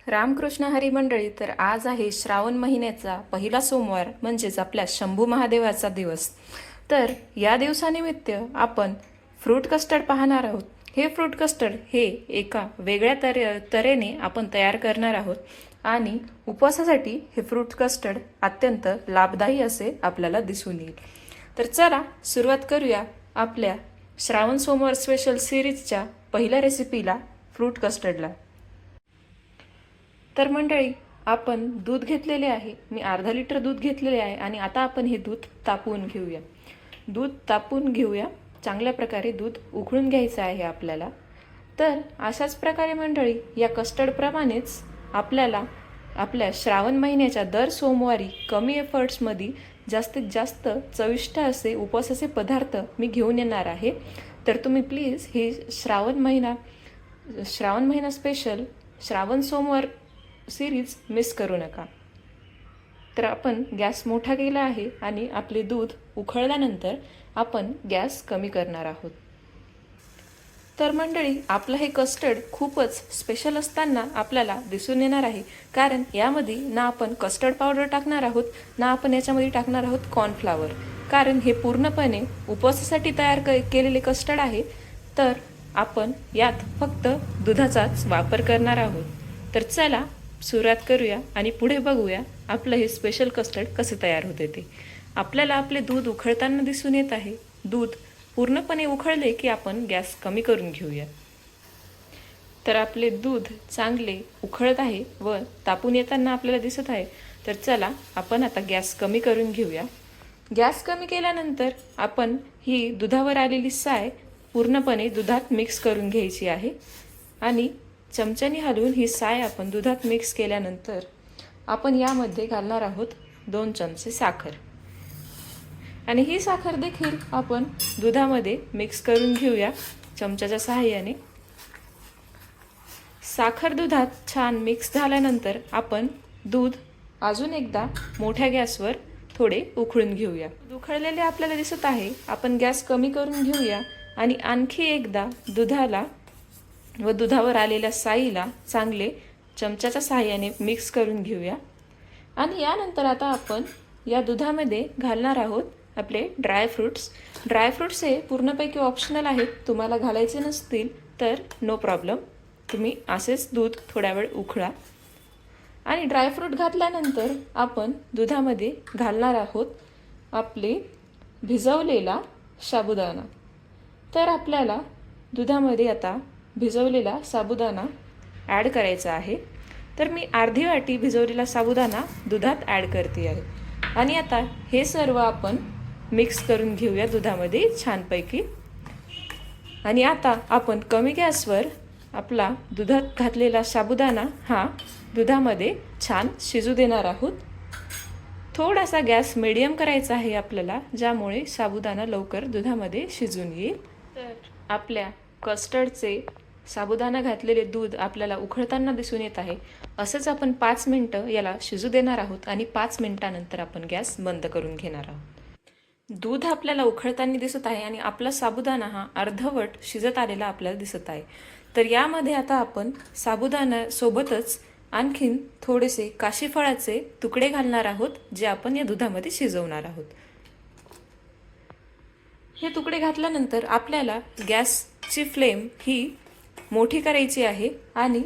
रामकृष्ण हरी मंडळी. तर आज आहे श्रावण महिन्याचा पहिला सोमवार, म्हणजेच आपल्या शंभू महादेवाचा दिवस. तर या दिवसानिमित्त आपण फ्रूट कस्टर्ड पाहणार आहोत. हे फ्रूट कस्टर्ड हे एका वेगळ्या तऱ्हेने आपण तयार करणार आहोत आणि उपवासासाठी हे फ्रूट कस्टर्ड अत्यंत लाभदायी असे आपल्याला दिसून येईल. तर चला सुरुवात करूया आपल्या श्रावण सोमवार स्पेशल सिरीजच्या पहिल्या रेसिपीला, फ्रूट कस्टर्डला. तर मंडळी, आपण दूध घेतलेले आहे. मी अर्धा लिटर दूध घेतलेले आहे आणि आता आपण हे दूध तापवून घेऊया. दूध तापवून घेऊया, चांगल्या प्रकारे दूध उकळून घ्यायचं आहे आपल्याला. तर अशाच प्रकारे मंडळी, या कस्टर्डप्रमाणेच आपल्याला आपल्या श्रावण महिन्याच्या दर सोमवारी कमी एफर्ट्समध्ये जास्तीत जास्त चविष्ट असे उपवासाचे पदार्थ मी घेऊन येणार आहे. तर तुम्ही प्लीज हे श्रावण महिना स्पेशल श्रावण सोमवार सिरीज मिस करू नका. तर आपण गॅस मोठा केला आहे आणि आपले दूध उकळल्यानंतर आपण गॅस कमी करणार आहोत. तर मंडळी, आपलं हे कस्टर्ड खूपच स्पेशल असताना आपल्याला दिसून येणार आहे, कारण यामध्ये ना आपण कस्टर्ड पावडर टाकणार आहोत, ना आपण याच्यामध्ये टाकणार आहोत कॉर्नफ्लावर, कारण हे पूर्णपणे उपवासासाठी तयार केलेले कस्टर्ड आहे. तर आपण यात फक्त दुधाचाच वापर करणार आहोत. तर चला सुरुवात करूया आणि पुढे बघूया आपलं हे स्पेशल कस्टर्ड कसे तयार होते ते. आपल्याला आपले दूध उकळताना दिसून येत आहे. दूध पूर्णपणे उकळले की आपण गॅस कमी करून घेऊया. तर आपले दूध चांगले उकळत आहे व तापून येताना आपल्याला दिसत आहे. तर चला आपण आता गॅस कमी करून घेऊया. गॅस कमी केल्यानंतर आपण ही दुधावर आलेली साय पूर्णपणे दुधात मिक्स करून घ्यायची आहे आणि चमच्याने हलवून ही साय आपण दुधात मिक्स केल्यानंतर आपण यामध्ये घालणार आहोत 2 चमचे साखर आणि ही साखर देखील आपण दुधामध्ये मिक्स करून घेऊया चमच्याच्या सहाय्याने. साखर दुधात छान मिक्स झाल्यानंतर आपण दूध अजून एकदा मोठ्या गॅसवर थोडे उकळून घेऊया. उकळलेले आपल्याला दिसत आहे. आपण गॅस कमी करून घेऊया आणि आणखी एकदा दुधाला व दुधावर आलेल्या साईला चांगले चमच्याच्या सहाय्याने मिक्स करून घेऊया. आणि यानंतर आता आपण या दुधामध्ये घालणार आहोत आपले ड्रायफ्रूट्स हे पूर्णपैकी ऑप्शनल आहेत. तुम्हाला घालायचे नसतील तर नो प्रॉब्लेम, तुम्ही असेच दूध थोड्या वेळ उकळा. आणि ड्रायफ्रूट घातल्यानंतर आपण दुधामध्ये घालणार आहोत आपले भिजवलेला साबुदाणा. तर आपल्याला दुधामध्ये आता भिजवलेला साबुदाणा ॲड करायचा आहे. तर मी अर्धी वाटी भिजवलेला साबुदाणा दुधात ॲड करते आहे आणि आता हे सर्व आपण मिक्स करून घेऊया दुधामध्ये छानपैकी. आणि आता आपण कमी गॅसवर आपला दुधात घातलेला साबुदाणा हा दुधामध्ये छान शिजू देणार आहोत. थोडासा गॅस मीडियम करायचा आहे आपल्याला, ज्यामुळे साबुदाणा लवकर दुधामध्ये शिजून येईल. तर आपल्या कस्टर्डचे साबुदाणा घातलेले दूध आपल्याला उकळताना दिसून येत आहे. असंच आपण 5 मिनटं याला शिजू देणार आहोत आणि 5 मिनटानंतर आपण गॅस बंद करून घेणार आहोत. दूध आपल्याला उकळताना दिसत आहे आणि आपला साबुदाणा हा अर्धवट शिजत आलेला आपल्याला दिसत आहे. तर यामध्ये आता आपण साबुदाण्यासोबतच आणखीन थोडेसे काशीफळाचे तुकडे घालणार आहोत, जे आपण या दुधामध्ये शिजवणार आहोत. हे तुकडे घातल्यानंतर आपल्याला गॅसची फ्लेम ही मोठी करायची आहे आणि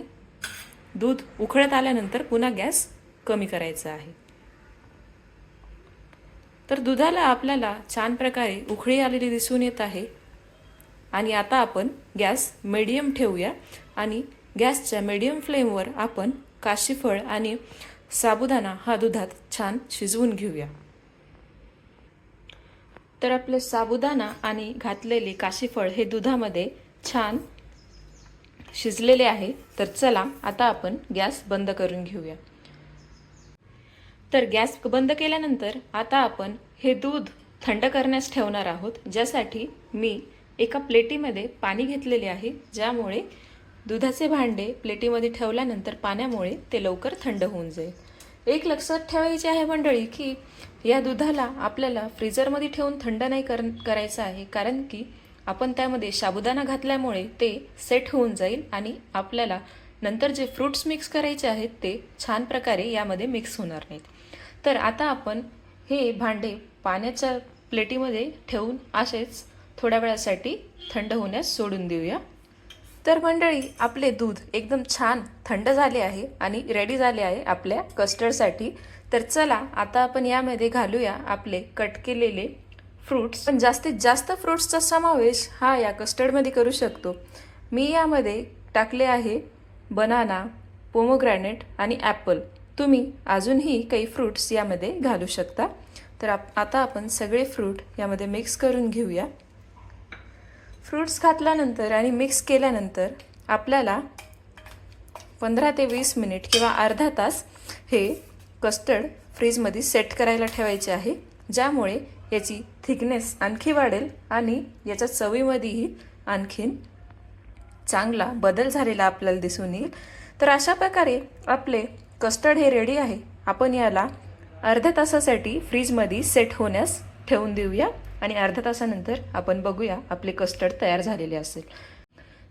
दूध उकळत आल्यानंतर पुन्हा गॅस कमी करायचा आहे. तर दुधाला आपल्याला छान प्रकारे उकळी आलेली दिसून येत आहे. आणि आता आपण गॅस मीडियम ठेवूया आणि गॅसच्या मीडियम फ्लेमवर आपण काशीफळ आणि साबुदाणा हा दुधात छान शिजवून घेऊया. तर आपले साबुदाणा आणि घातलेले काशीफळ हे दुधामध्ये छान शिजलेले आहे. तर चला आता आपण गॅस बंद करून घेऊया. तर गॅस बंद केल्यानंतर आता आपण हे दूध थंड करण्यास ठेवणार आहोत, ज्यासाठी मी एका प्लेटीमध्ये पाणी घेतलेले आहे, ज्यामुळे दुधाचे भांडे प्लेटीमध्ये ठेवल्यानंतर पाण्यामुळे ते लवकर थंड होऊन जाईल. एक लक्षात ठेवायचे आहे मंडळी, की या दुधाला आपल्याला फ्रीजरमध्ये ठेवून थंड नाही करायचं आहे, कारण की आपण त्यामध्ये साबुदाणा घातल्यामुळे ते सेट होऊन जाईल आणि आपल्याला नंतर जे फ्रूट्स मिक्स करायचे आहेत ते छान प्रकारे यामध्ये मिक्स होणार नाहीत. तर आता आपण हे भांडे पाण्याच्या प्लेटीमध्ये ठेवून असेच थोड्या वेळासाठी थंड होण्यास सोडून देऊया. तर मंडळी, आपले दूध एकदम छान थंड झाले आहे आणि रेडी झाले आहे आपल्या कस्टर्डसाठी. तर चला आता आपण यामध्ये घालूया आपले कट केलेले फ्रूट्स. पण जास्तीत जास्त फ्रूट्सचा समावेश हा या कस्टर्डमध्ये करू शकतो. मी यामध्ये टाकले आहे बनाना, पोमोग्रॅनेट आणि ॲपल. तुम्ही अजूनही काही फ्रूट्स यामध्ये घालू शकता. तर आता आपण सगळे फ्रूट यामध्ये मिक्स करून घेऊया. फ्रूट्स घातल्यानंतर आणि मिक्स केल्यानंतर आपल्याला 15 ते 20 मिनिट किंवा अर्धा तास हे कस्टर्ड फ्रीजमध्ये सेट करायला ठेवायचे आहे, ज्यामुळे याची थिकनेस आणखी वाढेल आणि याच्या चवीमध्येही आणखीन चांगला बदल झालेला आपल्याला दिसून येईल. तर अशा प्रकारे आपले कस्टर्ड हे रेडी आहे. आपण याला अर्ध्या तासासाठी फ्रीजमध्ये सेट होण्यास ठेवून देऊया आणि अर्ध्या तासानंतर आपण बघूया आपले कस्टर्ड तयार झालेले असेल.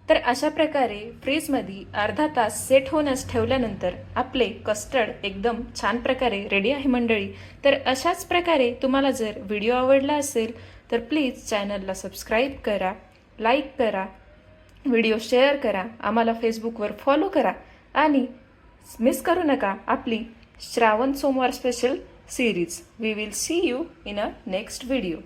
तर अशा प्रकारे फ्रीजमध्ये अर्धा तास सेट होण्यास ठेवल्यानंतर आपले कस्टर्ड एकदम छान प्रकारे रेडी आहे मंडळी. तर अशाच प्रकारे तुम्हाला जर व्हिडिओ आवडला असेल तर प्लीज चॅनलला सबस्क्राईब करा, लाईक करा, व्हिडिओ शेअर करा, आम्हाला फेसबुकवर फॉलो करा आणि मिस करू नका आपली श्रावण सोमवार special series. We will see you in a next video.